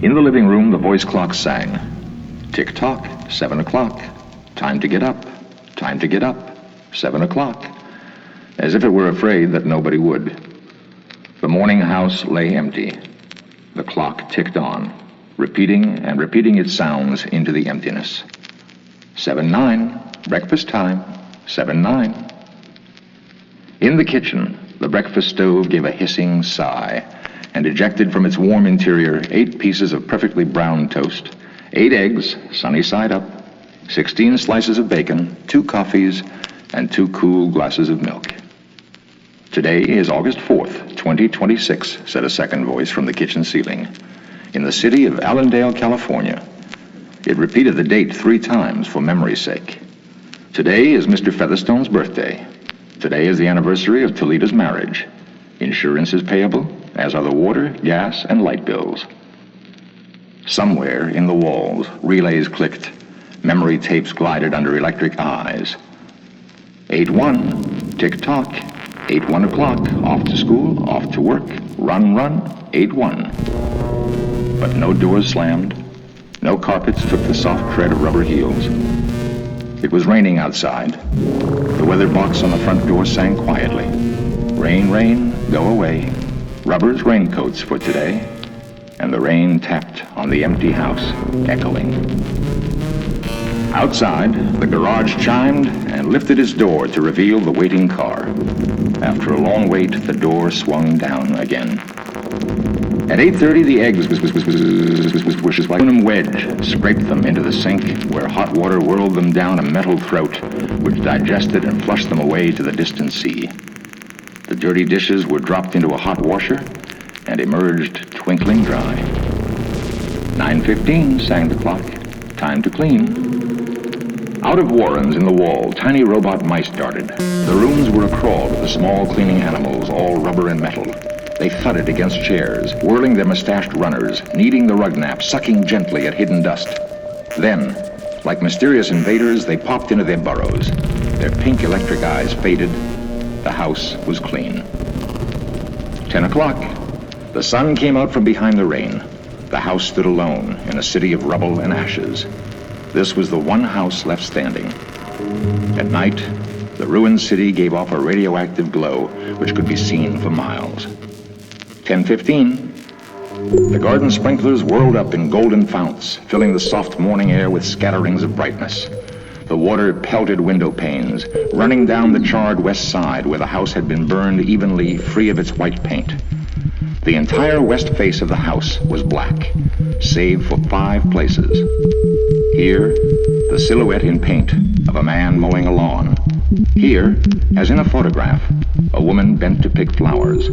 In the living room, the voice clock sang. Tick-tock, 7 o'clock. Time to get up. Time to get up. 7 o'clock. As if it were afraid that nobody would. The morning house lay empty. The clock ticked on, repeating and repeating its sounds into the emptiness. 7-9, breakfast time. 7-9. In the kitchen, the breakfast stove gave a hissing sigh and ejected from its warm interior 8 pieces of perfectly brown toast, 8 eggs, sunny side up, 16 slices of bacon, 2 coffees, and 2 cool glasses of milk. Today is August 4th, 2026, said a second voice from the kitchen ceiling, in the city of Allendale, California. It repeated the date 3 times for memory's sake. Today is Mr. Featherstone's birthday. Today is the anniversary of Toledo's marriage. Insurance is payable, as are the water, gas, and light bills. Somewhere in the walls, relays clicked. Memory tapes glided under electric eyes. 8-1, tick-tock. 8-1 o'clock, off to school, off to work, run, 8-1. But no doors slammed. No carpets took the soft tread of rubber heels. It was raining outside. The weather box on the front door sang quietly. Rain, rain, go away. Rubber's raincoats for today. And the rain tapped on the empty house, echoing. Outside, the garage chimed and lifted its door to reveal the waiting car. After a long wait, the door swung down again. At 8:30, the eggs was like aluminum wedge scraped them into the sink, where hot water whirled them down a metal throat, which digested and flushed them away to the distant sea. The dirty dishes were dropped into a hot washer and emerged twinkling dry. 9:15 sang the clock. Time to clean. Out of warrens in the wall, tiny robot mice darted. The rooms were acrawl with the small cleaning animals, all rubber and metal. They thudded against chairs, whirling their mustached runners, kneading the rug nap, sucking gently at hidden dust. Then, like mysterious invaders, they popped into their burrows. Their pink electric eyes faded. The house was clean. 10 o'clock. The sun came out from behind the rain. The house stood alone in a city of rubble and ashes. This was the one house left standing. At night, the ruined city gave off a radioactive glow which could be seen for miles. 10:15. The garden sprinklers whirled up in golden founts, filling the soft morning air with scatterings of brightness. The water pelted window panes, running down the charred west side where the house had been burned evenly, free of its white paint. The entire west face of the house was black, save for 5 places. Here, the silhouette in paint of a man mowing a lawn. Here, as in a photograph, a woman bent to pick flowers.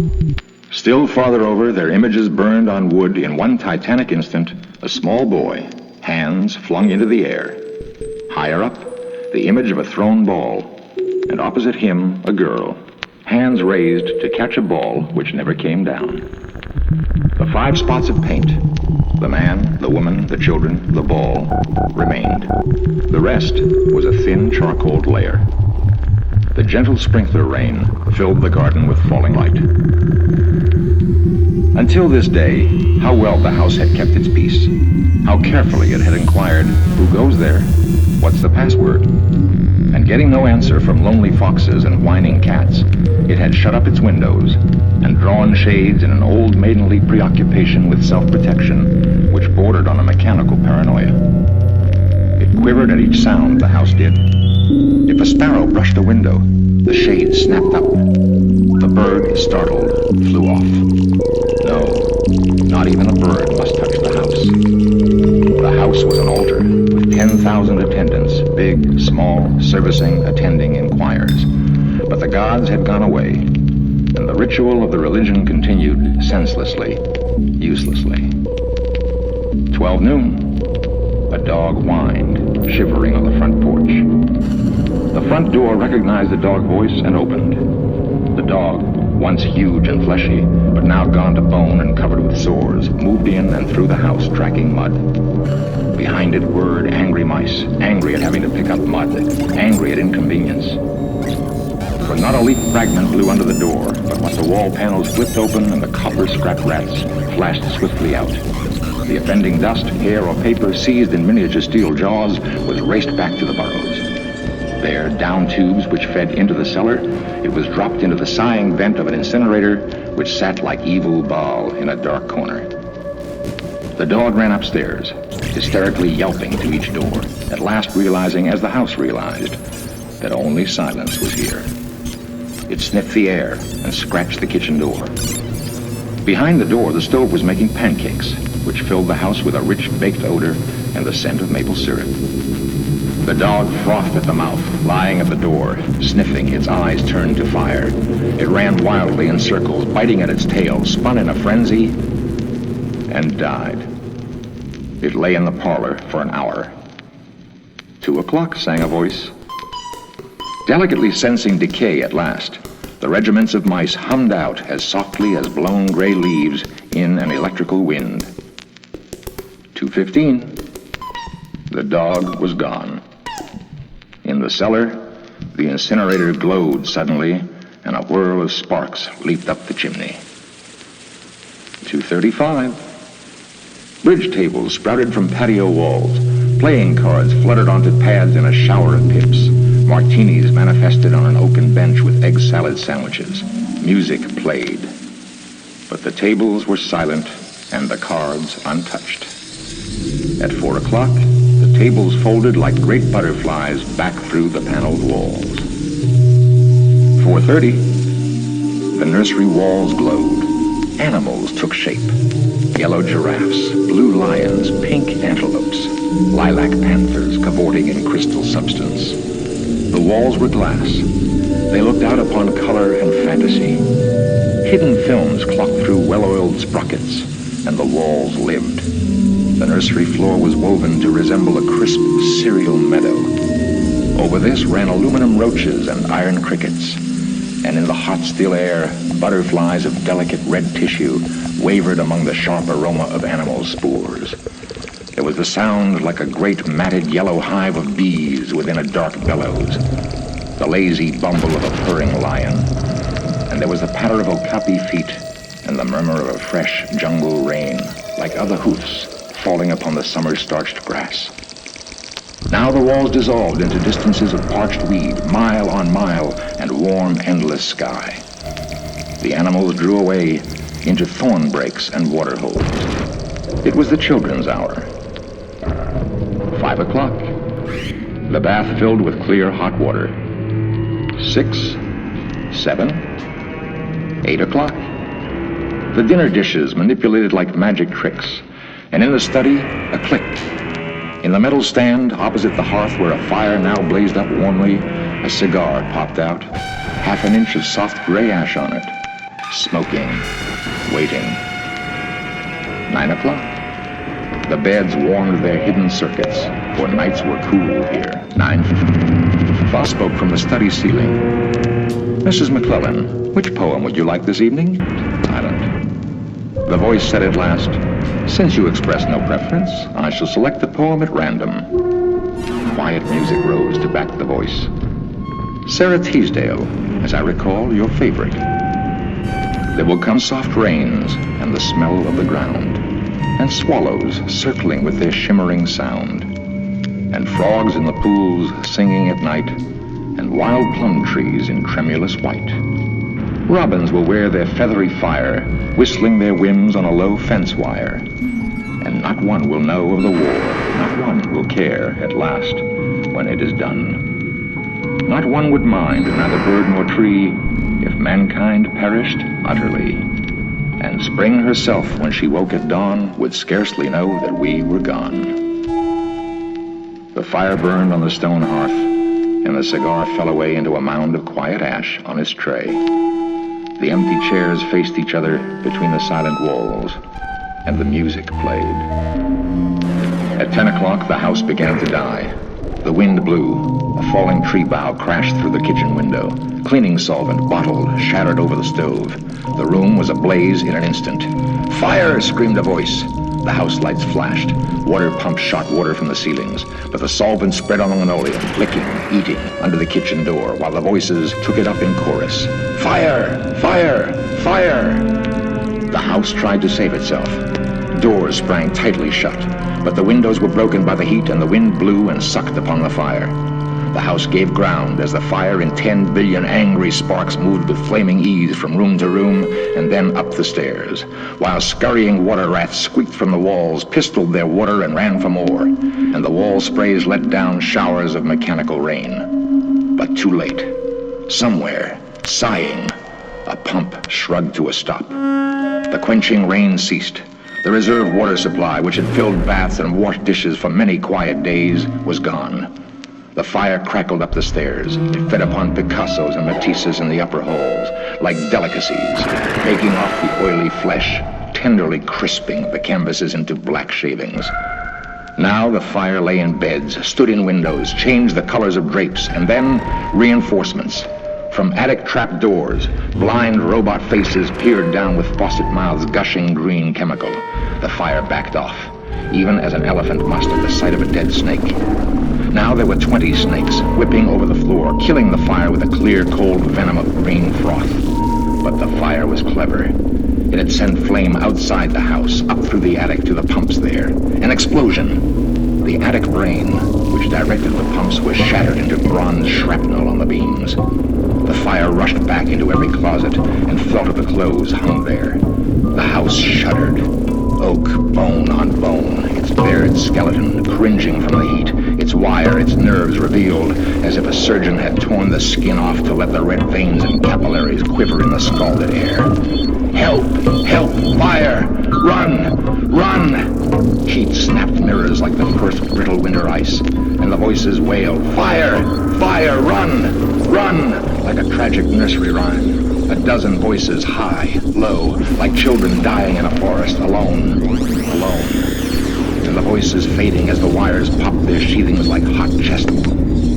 Still farther over, their images burned on wood in one titanic instant, a small boy, hands flung into the air. Higher up, the image of a thrown ball, and opposite him, a girl, hands raised to catch a ball which never came down. The 5 spots of paint, the man, the woman, the children, the ball, remained. The rest was a thin charcoal layer. The gentle sprinkler rain filled the garden with falling light. Until this day, how well the house had kept its peace. How carefully it had inquired, who goes there? What's the password? And getting no answer from lonely foxes and whining cats, it had shut up its windows and drawn shades in an old maidenly preoccupation with self-protection, which bordered on a mechanical paranoia. It quivered at each sound the house did. If a sparrow brushed a window, the shade snapped up. The bird, startled, flew off. No, not even a bird must touch the house. The house was an altar with 10,000 attendants, big, small, servicing, attending in choirs. But the gods had gone away, and the ritual of the religion continued senselessly, uselessly. 12 noon. A dog whined, shivering on the front porch. The front door recognized the dog voice and opened. The dog, once huge and fleshy, but now gone to bone and covered with sores, moved in and through the house, tracking mud. Behind it whirred angry mice, angry at having to pick up mud, angry at inconvenience. For not a leaf fragment blew under the door, but what the wall panels flipped open and the copper scrap rats flashed swiftly out. The offending dust, hair, or paper seized in miniature steel jaws was raced back to the burrows. There, down tubes which fed into the cellar, it was dropped into the sighing vent of an incinerator which sat like evil Baal in a dark corner. The dog ran upstairs, hysterically yelping to each door, at last realizing, as the house realized, that only silence was here. It sniffed the air and scratched the kitchen door. Behind the door, the stove was making pancakes, which filled the house with a rich baked odor and the scent of maple syrup. The dog frothed at the mouth, lying at the door, sniffing, its eyes turned to fire. It ran wildly in circles, biting at its tail, spun in a frenzy, and died. It lay in the parlor for an hour. 2 o'clock, sang a voice. Delicately sensing decay at last, the regiments of mice hummed out as softly as blown gray leaves in an electrical wind. 2:15. The dog was gone. In the cellar, the incinerator glowed suddenly, and a whirl of sparks leaped up the chimney. 2:35. Bridge tables sprouted from patio walls. Playing cards fluttered onto pads in a shower of pips. Martinis manifested on an oaken bench with egg salad sandwiches. Music played. But the tables were silent and the cards untouched. At 4 o'clock, the tables folded like great butterflies back through the paneled walls. 4:30, the nursery walls glowed. Animals took shape. Yellow giraffes, blue lions, pink antelopes, lilac panthers cavorting in crystal substance. The walls were glass. They looked out upon color and fantasy. Hidden films clocked through well-oiled sprockets, and the walls lived. The nursery floor was woven to resemble a crisp cereal meadow. Over this ran aluminum roaches and iron crickets, and in the hot still air, butterflies of delicate red tissue wavered among the sharp aroma of animal spores. There was the sound like a great matted yellow hive of bees within a dark bellows, the lazy bumble of a purring lion, and there was the patter of okapi feet and the murmur of a fresh jungle rain, like other hoofs falling upon the summer-starched grass. Now the walls dissolved into distances of parched weed, mile on mile, and warm, endless sky. The animals drew away into thorn breaks and water holes. It was the children's hour. 5 o'clock. The bath filled with clear hot water. 6, 7, 8 o'clock. The dinner dishes manipulated like magic tricks. And in the study, a click. In the metal stand, opposite the hearth where a fire now blazed up warmly, a cigar popped out, half an inch of soft gray ash on it, smoking, waiting. 9 o'clock. The beds warmed their hidden circuits, for nights were cool here. 9. Foss spoke from the study ceiling. Mrs. McClellan, which poem would you like this evening? Silent. The voice said at last, since you express no preference, I shall select the poem at random. Quiet music rose to back the voice. Sarah Teasdale, as I recall, your favorite. There will come soft rains and the smell of the ground, and swallows circling with their shimmering sound, and frogs in the pools singing at night, and wild plum trees in tremulous white. Robins will wear their feathery fire, whistling their whims on a low fence wire. And not one will know of the war, not one will care at last when it is done. Not one would mind, neither bird nor tree, if mankind perished utterly. And spring herself, when she woke at dawn, would scarcely know that we were gone. The fire burned on the stone hearth, and the cigar fell away into a mound of quiet ash on its tray. The empty chairs faced each other between the silent walls, and the music played. At 10 o'clock, the house began to die. The wind blew. A falling tree bough crashed through the kitchen window. Cleaning solvent, bottled, shattered over the stove. The room was ablaze in an instant. Fire! Screamed a voice. The house lights flashed. Water pumps shot water from the ceilings, but the solvent spread on the linoleum, licking, eating, under the kitchen door, while the voices took it up in chorus. Fire! Fire! Fire! The house tried to save itself. Doors sprang tightly shut, but the windows were broken by the heat and the wind blew and sucked upon the fire. The house gave ground as the fire in 10 billion angry sparks moved with flaming ease from room to room and then up the stairs, while scurrying water rats squeaked from the walls, pistoled their water and ran for more, and the wall sprays let down showers of mechanical rain. But too late. Somewhere, sighing, a pump shrugged to a stop. The quenching rain ceased. The reserve water supply, which had filled baths and washed dishes for many quiet days, was gone. The fire crackled up the stairs. It fed upon Picassos and Matisses in the upper halls, like delicacies, baking off the oily flesh, tenderly crisping the canvases into black shavings. Now the fire lay in beds, stood in windows, changed the colors of drapes, and then reinforcements. From attic trap doors, blind robot faces peered down with faucet mouths gushing green chemical. The fire backed off, even as an elephant must at the sight of a dead snake. Now there were 20 snakes, whipping over the floor, killing the fire with a clear, cold venom of green froth. But the fire was clever. It had sent flame outside the house, up through the attic to the pumps there. An explosion. The attic brain, which directed the pumps, was shattered into bronze shrapnel on the beams. The fire rushed back into every closet and felt of the clothes hung there. The house shuddered. Oak, bone on bone, its bared skeleton cringing from the heat, its wire, its nerves revealed, as if a surgeon had torn the skin off to let the red veins and capillaries quiver in the scalded air. Help! Help! Fire! Run! Run! Heat snapped mirrors like the first brittle winter ice, and the voices wailed, Fire! Fire! Run! Run! Like a tragic nursery rhyme. A dozen voices, high, low, like children dying in a forest, alone, alone. And the voices fading as the wires popped their sheathings like hot chestnut.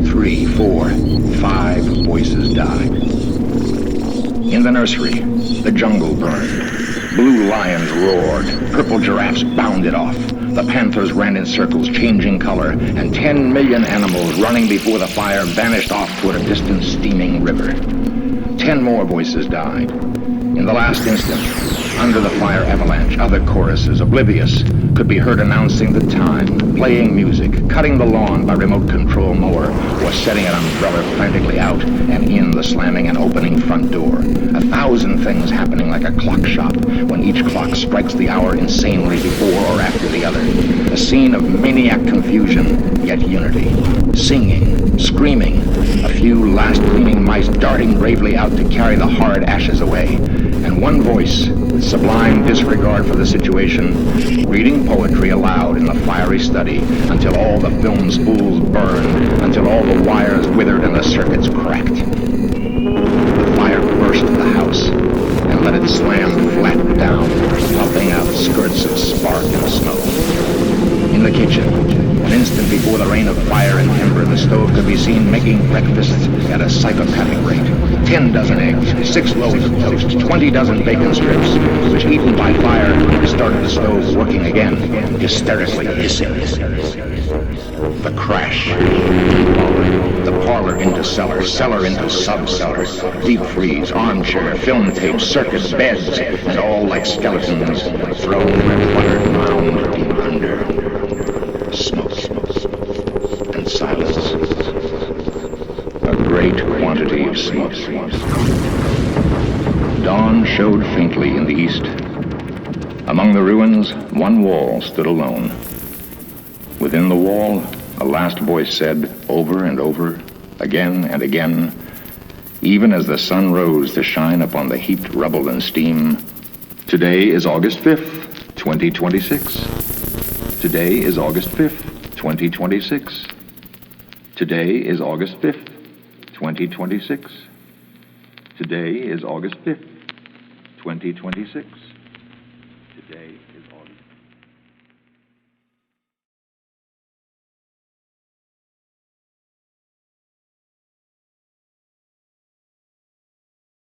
3, 4, 5 voices died. In the nursery, the jungle burned. Blue lions roared. Purple giraffes bounded off. The panthers ran in circles, changing color, and 10 million animals running before the fire vanished off toward a distant steaming river. 10 more voices died. In the last instant, under the fire avalanche, other choruses, oblivious, could be heard announcing the time, playing music, cutting the lawn by remote control mower, or setting an umbrella frantically out and in the slamming and opening front door. 1,000 things happening like a clock shop when each clock strikes the hour insanely before or after the other. A scene of maniac confusion, yet unity. Singing, screaming, a few last gleaming mice darting bravely out to carry the horrid ashes away, and one voice, with sublime disregard for the situation, reading poetry aloud in the fiery study until all the film spools burned, until all the wires withered and the circuits cracked. The fire burst the house and let it slam flat down, puffing out skirts of spark and smoke. In the kitchen, an instant before the rain of fire and timber, the stove could be seen making breakfasts at a psychopathic rate. 10 dozen eggs, 6 loaves of toast, 20 dozen bacon strips, which, eaten by fire, started the stove working again, hysterically hissing. The crash. The parlor into cellar, cellar into sub-cellar, deep freeze, armchair, film tape, circuit, beds, and all like skeletons thrown in a cluttered mound deep under. Smoke and silence. A great quantity of smoke. Dawn showed faintly in the east. Among the ruins, one wall stood alone. Within the wall, a last voice said, over and over, again and again, even as the sun rose to shine upon the heaped rubble and steam, today is August 5th, 2026. Today is August 5th, 2026. Today is August 5th, 2026. Today is August 5th, 2026.